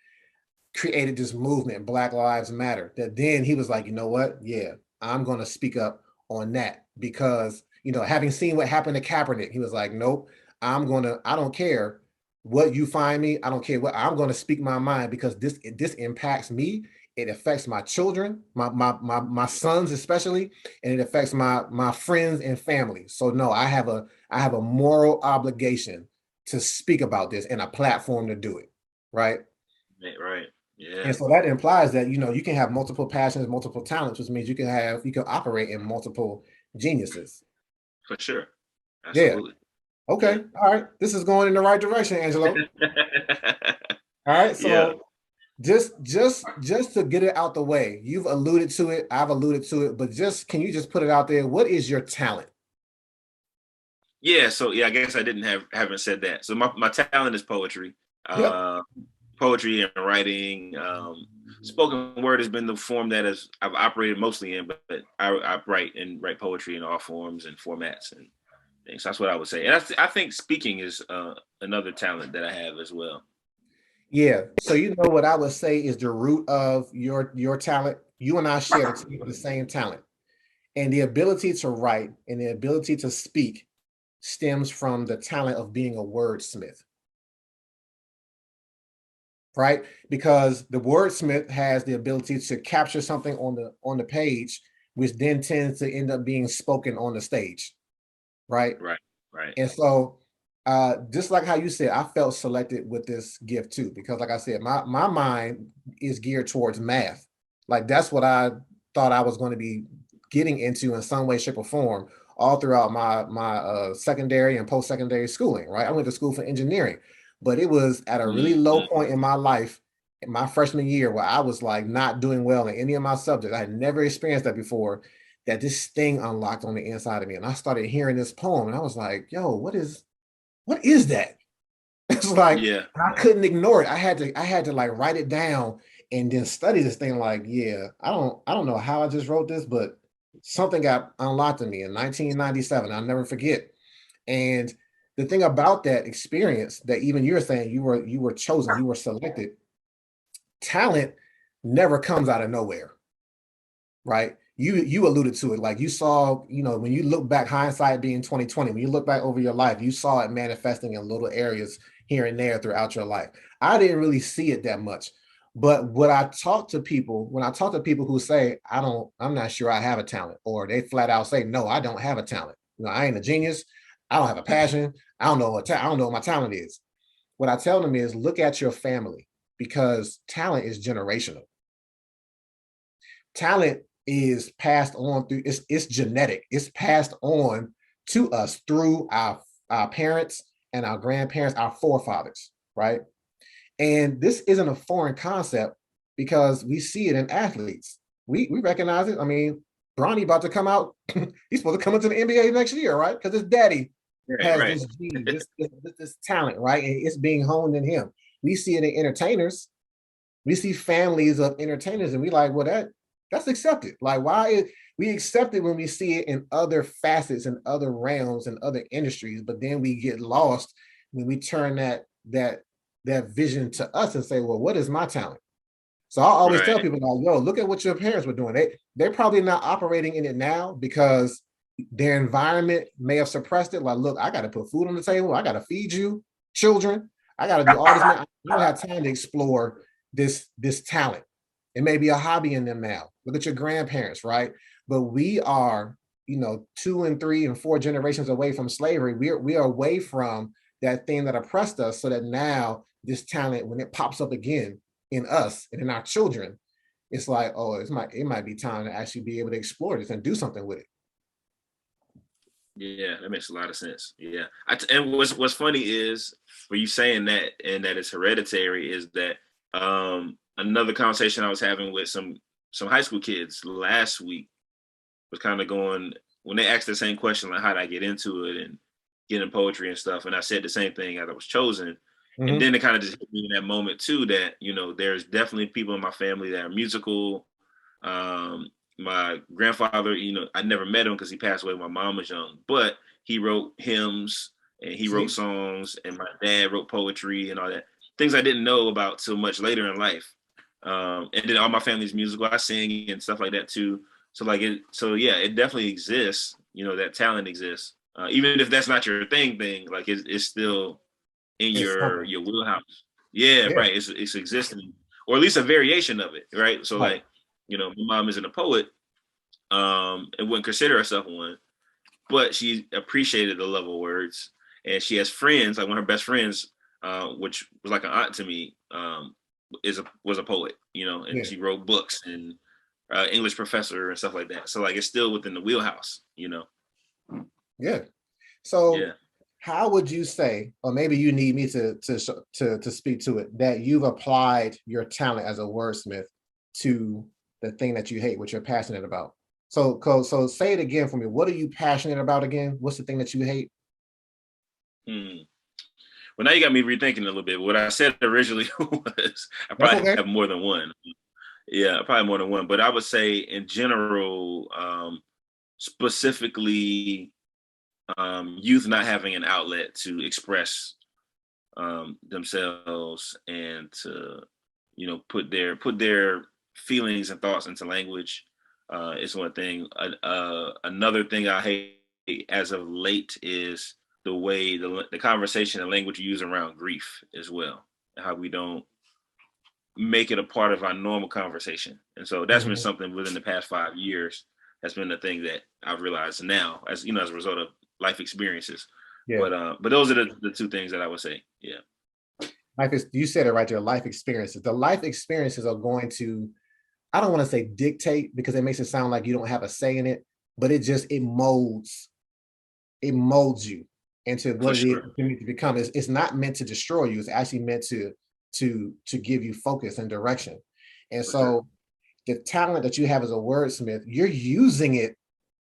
created this movement, Black Lives Matter, that then he was like, you know what? Yeah, I'm going to speak up on that because, having seen what happened to Kaepernick, he was like, nope, I don't care what you find me. I don't care what, I'm going to speak my mind because this impacts me. It affects my children, my sons especially, and it affects my friends and family. So no, I have a moral obligation to speak about this and a platform to do it. Right. Right. Yeah. And so that implies that, you can have multiple passions, multiple talents, which means you can operate in multiple geniuses. For sure. Absolutely. Yeah. Okay. Yeah. All right. This is going in the right direction, Angelo. All right. So just to get it out the way, you've alluded to it. I've alluded to it, but can you just put it out there? What is your talent? Yeah. So I guess I haven't said that. So my talent is poetry. Yep. Poetry and writing. Spoken word has been the form that I've operated mostly in, but I write poetry in all forms and formats and things. So that's what I would say. And I think speaking is another talent that I have as well. Yeah. So what I would say is the root of your talent. You and I share the same talent, and the ability to write and the ability to speak stems from the talent of being a wordsmith. Right? Because the wordsmith has the ability to capture something on the page, which then tends to end up being spoken on the stage. Right. And so just like how you said, I felt selected with this gift too, because like I said, my mind is geared towards math. Like that's what I thought I was going to be getting into in some way, shape, or form all throughout my secondary and post-secondary schooling. Right. I went to school for engineering. But it was at a really low point in my life, in my freshman year, where I was like not doing well in any of my subjects. I had never experienced that before, that this thing unlocked on the inside of me. And I started hearing this poem and I was like, yo, what is that? It's like, I couldn't ignore it. I had to like write it down and then study this thing. Like, I don't know how I just wrote this, but something got unlocked in me in 1997. I'll never forget. And the thing about that experience that even you're saying you were chosen, you were selected, talent never comes out of nowhere, right? You alluded to it, like you saw, when you look back, hindsight being 2020, when you look back over your life, you saw it manifesting in little areas here and there throughout your life. I didn't really see it that much, but when I talk to people who say, I'm not sure I have a talent, or they flat out say, no, I don't have a talent. I ain't a genius. I don't have a passion. I don't know what my talent is. What I tell them is look at your family, because talent is generational. Talent is passed on through, it's genetic. It's passed on to us through our parents and our grandparents, our forefathers, right? And this isn't a foreign concept because we see it in athletes. We recognize it. I mean, Bronny about to come out. He's supposed to come into the NBA next year, right? Because his daddy has this gene, this talent, right? And it's being honed in him. We see it in entertainers. We see families of entertainers, and we like, well, that's accepted. Like, why we accept it when we see it in other facets and other realms and other industries, but then we get lost when we turn that vision to us and say, well, what is my talent? So I always tell people, like, yo, look at what your parents were doing. They're probably not operating in it now because their environment may have suppressed it. Like, look, I got to put food on the table. I got to feed you children. I got to do all this. I don't have time to explore this talent. It may be a hobby in them now. Look at your grandparents, right? But we are, 2 and 3 and 4 generations away from slavery. We are away from that thing that oppressed us, so that now this talent, when it pops up again in us and in our children, it's like, oh, it might be time to actually be able to explore this and do something with it. Yeah, that makes a lot of sense. Yeah, and what's funny is for you saying that and that it's hereditary is that another conversation I was having with some high school kids last week was kind of going when they asked the same question like how did I get into it and get in poetry and stuff, and I said the same thing as I was chosen, and Mhm. then it kind of just hit me in that moment too that there's definitely people in my family that are musical. My grandfather, I never met him because he passed away when my mom was young, but he wrote hymns and he wrote See? songs, and my dad wrote poetry and all that things I didn't know about till much later in life. And then all my family's musical. I sing and stuff like that too. So so yeah, it definitely exists. That talent exists, even if that's not your thing. Like it's still in It's your something. your wheelhouse. Yeah, Yeah. right. It's existing, or at least a variation of it, right? So Right. like, my mom isn't a poet, and wouldn't consider herself one, but she appreciated the love of words, and she has friends. Like one of her best friends, which was like an aunt to me, was a poet, and Yeah. she wrote books and English professor and stuff like that. So like, it's still within the wheelhouse. Yeah. So Yeah. how would you say, or maybe you need me to speak to it, that you've applied your talent as a wordsmith to the thing that you hate, what you're passionate about? So say it again for me. What are you passionate about again? What's the thing that you hate? Hmm. Well, now you got me rethinking a little bit. What I said originally was I That's probably okay. have more than one. Yeah, probably more than one. But I would say in general, specifically, youth not having an outlet to express themselves and to put their feelings and thoughts into language is one thing. Another thing I hate as of late is the way the conversation and language we use around grief as well, how we don't make it a part of our normal conversation. And so that's been Mhm. something within the past 5 years. That's been the thing that I've realized now, as a result of life experiences. Yeah. But those are the two things that I would say. Yeah. Life is, you said it right there, life experiences. The life experiences are going to, I don't want to say dictate because it makes it sound like you don't have a say in it, but it molds you into For what it is sure. you need to become. It's not meant to destroy you. It's actually meant to give you focus and direction. And For sure. so the talent that you have as a wordsmith, you're using it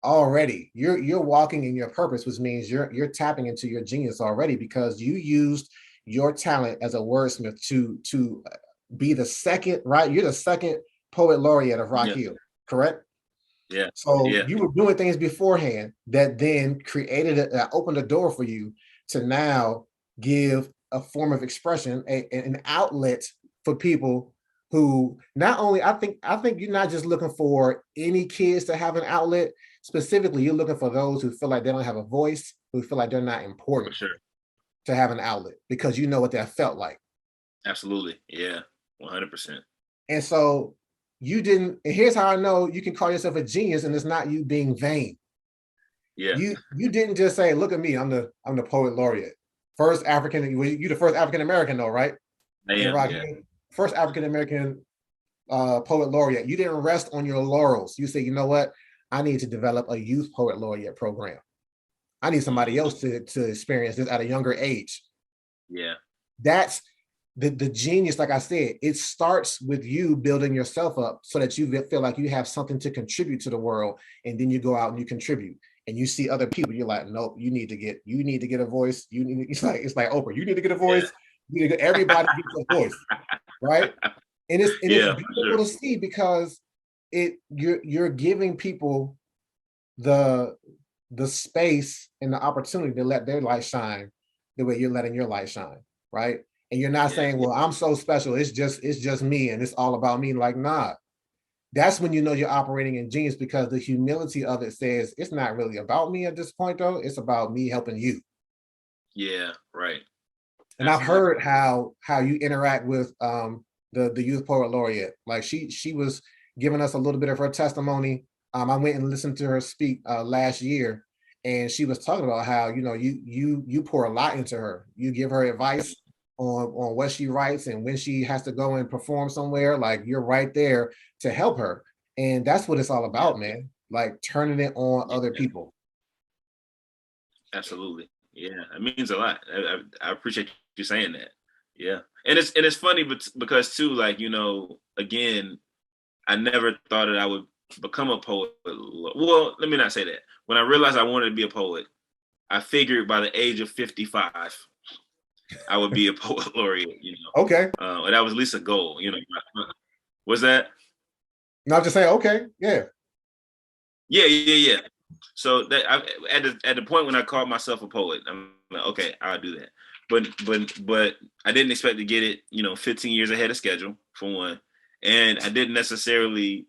already. You're walking in your purpose, which means you're tapping into your genius already because you used your talent as a wordsmith to be the second, right? You're the second poet laureate of Rock Yeah. Hill, correct? Yeah. So Yeah. you were doing things beforehand that then created opened a door for you to now give a form of expression, an outlet for people who not only I think you're not just looking for any kids to have an outlet. Specifically, you're looking for those who feel like they don't have a voice, who feel like they're not For important sure. to have an outlet because you know what that felt like. Absolutely. Yeah. 100%. And so you didn't, and here's how I know you can call yourself a genius and it's not you being vain. Yeah. You didn't just say, "Look at me, I'm the poet laureate." First African, you the first African American though, right? I In am. Rock Yeah. Hill, first African American poet laureate. You didn't rest on your laurels. You said, "You know what? I need to develop a youth poet laureate program. I need somebody Hmm. else to experience this at a younger age." Yeah. That's the genius. Like I said, it starts with you building yourself up so that you feel like you have something to contribute to the world, and then you go out and you contribute and you see other people. You're like, nope, you need to get a voice. It's like Oprah. You need to get a Yeah. voice. Everybody gets a voice, right? And it's Yeah. For beautiful sure. to see because you're giving people the the space and the opportunity to let their light shine the way you're letting your light shine, right? And you're not Yeah. saying, well, I'm so special, it's just me and it's all about me. Like, nah, that's when you know you're operating in genius because the humility of it says it's not really about me at this point, though. It's about me helping you. Yeah. Right. And I've Absolutely. heard how you interact with the youth poet laureate. Like she was giving us a little bit of her testimony. I went and listened to her speak last year, and she was talking about how you pour a lot into her. You give her advice on what she writes and when she has to go and perform somewhere. Like you're right there to help her, and that's what it's all Yeah. about, man. Like turning it on other Yeah. people. Absolutely. Yeah, it means a lot. I appreciate you saying that. Yeah, and it's funny, but because too, like, again, I never thought that I would become a poet. Well, let me not say that. When I realized I wanted to be a poet, I figured by the age of 55, I would be a poet laureate. Okay. And that was at least a goal. Was that? Not just saying, okay, yeah. Yeah. So that at the point when I called myself a poet, I'm like, okay, I'll do that. But I didn't expect to get it, 15 years ahead of schedule for one, and I didn't necessarily,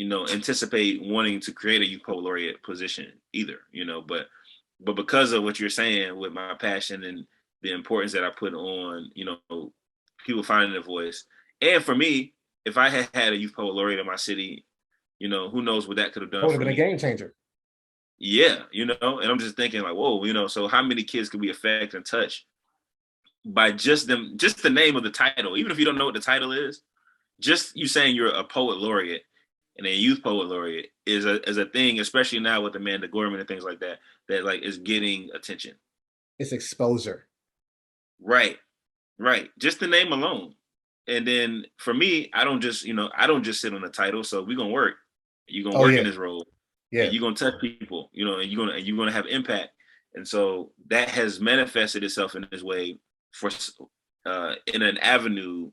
anticipate wanting to create a youth poet laureate position either, but because of what you're saying with my passion and the importance that I put on, people finding their voice, and for me, if I had had a youth poet laureate in my city, who knows what that could have That done would have for been a me. game changer. Yeah, and I'm just thinking like, whoa, so how many kids could we affect and touch by just the name of the title, even if you don't know what the title is, just you saying you're a poet laureate and a youth poet laureate is a thing, especially now with Amanda Gorman and things like that, that like is getting attention. It's exposure. Right. Just the name alone. And then for me, I don't just sit on the title. So we're gonna work. You're gonna Oh work yeah, in this role and yeah. you're gonna touch people, and you're gonna have impact. And so that has manifested itself in this way for in an avenue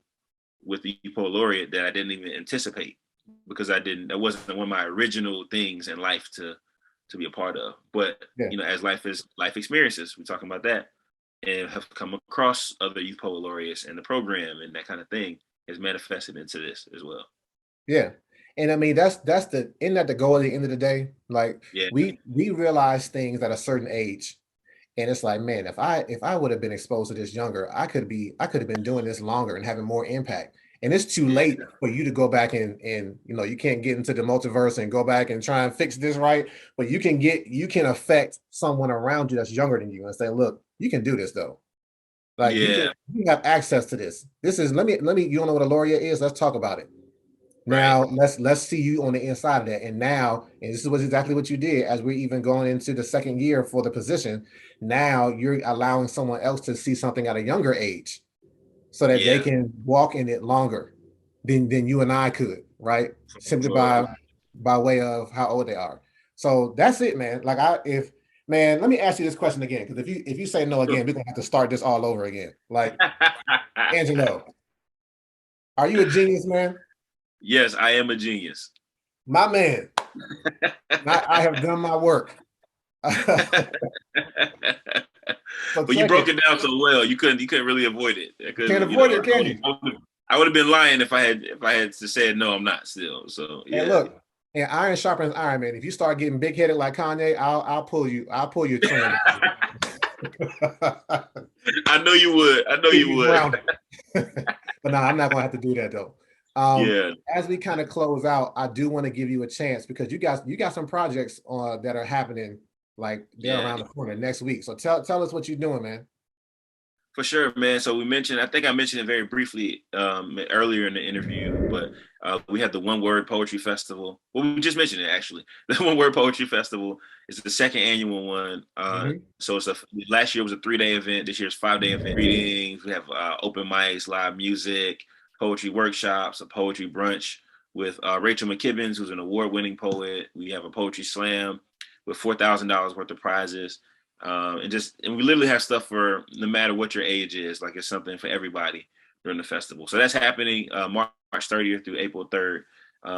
with the poet laureate that I didn't even anticipate, because that wasn't one of my original things in life to be a part of. But Yeah. as life experiences, we're talking about that, and have come across other youth poet laureates in the program, and that kind of thing has manifested into this as well. Yeah. And I mean, that's isn't that the goal at the end of the day? Like Yeah. we realize things at a certain age. And it's like, man, if I would have been exposed to this younger, I could have been doing this longer and having more impact. And it's too Yeah. late for you to go back and you can't get into the multiverse and go back and try and fix this right. But you can affect someone around you that's younger than you and say, look, you can do this though. Like Yeah. you have access to this. This is let me you don't know what a laureate is? Let's talk about it. Right. Now let's see you on the inside of that. And now, and this is exactly what you did as we're even going into the second year for the position. Now you're allowing someone else to see something at a younger age so that they Yeah. can walk in it longer than you and I could, right? Simply For by way of how old they are. So that's it, man. Like if man, let me ask you this question again, because if you say no sure. again, we're gonna have to start this all over again. Like, Angelo, are you a genius, man? Yes, I am a genius. My man. I have done my work. So But you check broke it. it down so well, you couldn't really avoid it. Because Can't avoid it, can you? I would have been lying if I had to say no, I'm not still. So And yeah. look, and iron sharpens iron, man. If you start getting big headed like Kanye, I'll pull you. I'll pull your trend. I know you would. I know Keep you you would. grounded. But no, I'm not gonna have to do that though. Yeah. As we kind of close out, I do want to give you a chance because you got some projects that are happening, like they're Yeah. around the corner next week. So tell us what you're doing, man. For sure, man. So I think I mentioned it very briefly earlier in the interview, but we have the One Word Poetry Festival. Well, we just mentioned it actually. The One Word Poetry Festival is the second annual one. Mhm. So last year was a 3-day event. This year's 5-day event. Readings. We have open mics, live music, poetry workshops, a poetry brunch with Rachel McKibbins, who's an award-winning poet. We have a poetry slam with $4,000 worth of prizes. And we literally have stuff for no matter what your age is. Like it's something for everybody during the festival. So that's happening March 30th through April 3rd.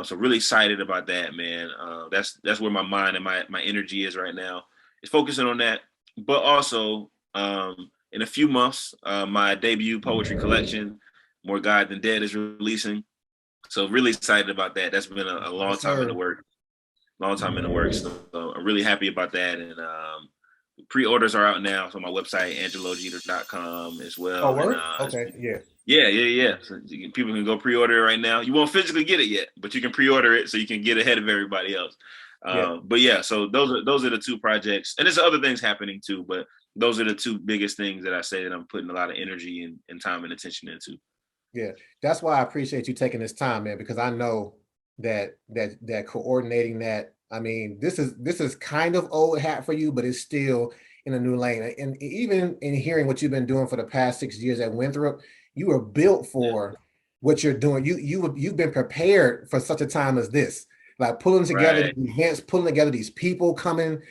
So really excited about that, man. That's where my mind and my energy is right now. It's focusing on that, but also in a few months, my debut poetry collection, More God Than Dead, is releasing. So really excited about that. That's been a long Yes, time in the sir. work, long time in the works. So I'm really happy about that, and pre-orders are out now on my website, angelojeter.com as Oh, well. And word? Okay, yeah. yeah. So people can go pre-order it right now. You won't physically get it yet, but you can pre-order it so you can get ahead of everybody else. Yeah. But yeah, so those are the two projects, and there's other things happening too. But those are the two biggest things that I say that I'm putting a lot of energy and time and attention into. Yeah, that's why I appreciate you taking this time, man, because I know that coordinating that. I mean, this is kind of old hat for you, but it's still in a new lane. And even in hearing what you've been doing for the past 6 years at Winthrop, you were built Yeah. for what you're doing. You've been prepared for such a time as this, like pulling together Right. these events, pulling together these people coming,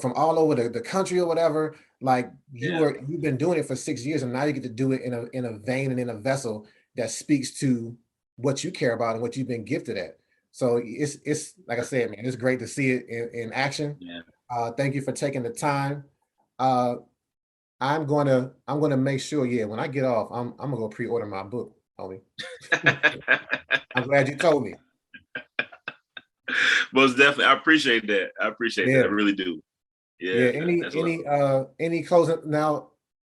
from all over the country or whatever. Like Yeah. you've been doing it for 6 years, and now you get to do it in a vein and in a vessel that speaks to what you care about and what you've been gifted at. So it's like I said, man, it's great to see it in action. Yeah. Thank you for taking the time. Uh, I'm gonna make sure, yeah, when I get off, I'm gonna go pre-order my book, homie. I'm glad you told me. Most definitely. I appreciate that. I appreciate that. I Yeah, really do. yeah. Yeah. That's love. Any closing now?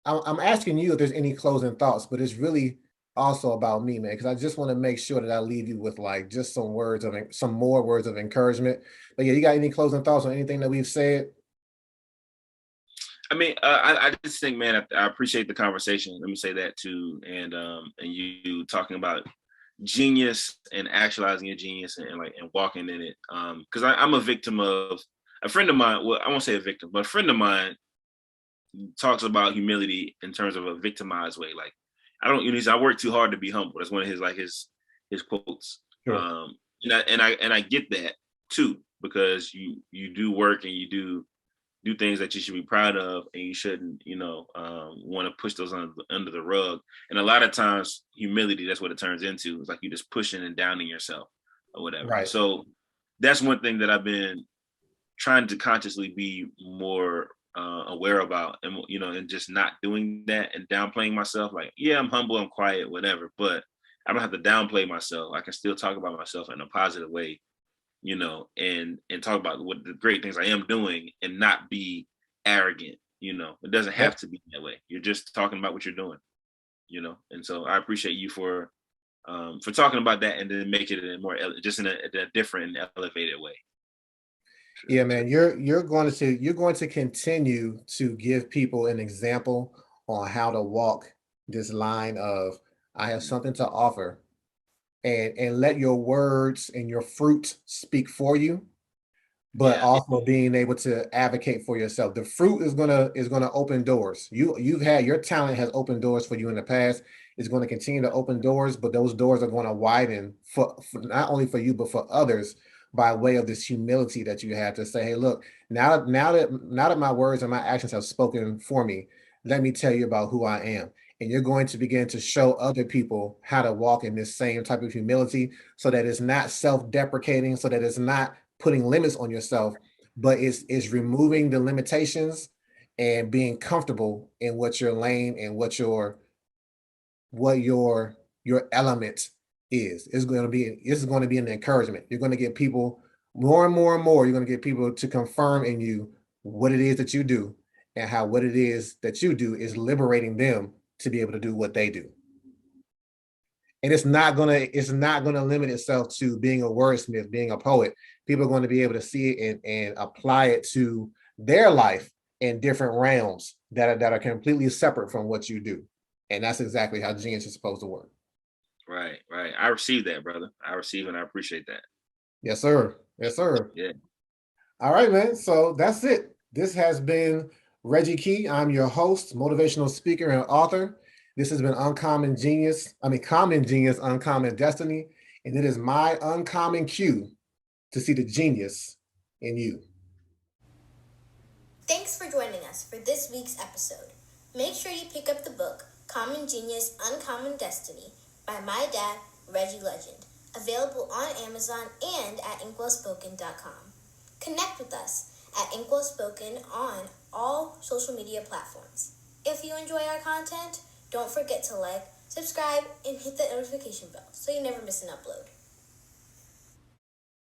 I'm asking you if there's any closing thoughts, but it's really also about me, man, because I just want to make sure that I leave you with like just some more words of encouragement. But yeah, you got any closing thoughts on anything that we've said? I mean, I just think, man, I appreciate the conversation. Let me say that too, and you talking about genius and actualizing your genius and walking in it. Because I'm a victim of a friend of mine. Well, I won't say a victim, but a friend of mine talks about humility in terms of a victimized way. Like I don't, he says, I work too hard to be humble. That's one of his quotes. Sure. And I get that too, because you do work and you do things that you should be proud of, and you shouldn't, want to push those under the rug. And a lot of times, humility, that's what it turns into. It's like you're just pushing and downing yourself or whatever. Right. So that's one thing that I've been trying to consciously be more aware about, and just not doing that and downplaying myself. Like, yeah, I'm humble, I'm quiet, whatever, but I don't have to downplay myself. I can still talk about myself in a positive way, and talk about what the great things I am doing and not be arrogant. It doesn't Yep. have to be that way. You're just talking about what you're doing, And so I appreciate you for talking about that and then make it just in a different and elevated way. Yeah, man, you're going to continue to give people an example on how to walk this line of I have something to offer, and let your words and your fruit speak for you, but Yeah. also being able to advocate for yourself. The fruit is gonna open doors. You've had your talent has opened doors for you in the past. It's going to continue to open doors, but those doors are going to widen for not only for you but for others by way of this humility that you have to say, "Hey, look, now that my words and my actions have spoken for me, let me tell you about who I am." And you're going to begin to show other people how to walk in this same type of humility so that it's not self-deprecating, so that it's not putting limits on yourself, but it's removing the limitations and being comfortable in what your lane and what your element is. This is going to be an encouragement. You're going to get people more and more and more. You're going to get people to confirm in you what it is that you do and how what it is that you do is liberating them to be able to do what they do. And it's not gonna limit itself to being a wordsmith, being a poet. People are going to be able to see it and apply it to their life in different realms that are completely separate from what you do. And that's exactly how genius is supposed to work. Right. I receive that, brother. I receive and I appreciate that. Yes, sir. Yes, sir. Yeah. All right, man. So that's it. This has been Reggie Key. I'm your host, motivational speaker, and author. This has been Common Genius, Uncommon Destiny. And it is my uncommon cue to see the genius in you. Thanks for joining us for this week's episode. Make sure you pick up the book, Common Genius, Uncommon Destiny, by my dad, Reggie Legend, available on Amazon and at inkwellspoken.com. Connect with us at inkwellspoken on all social media platforms. If you enjoy our content, don't forget to like, subscribe, and hit the notification bell so you never miss an upload.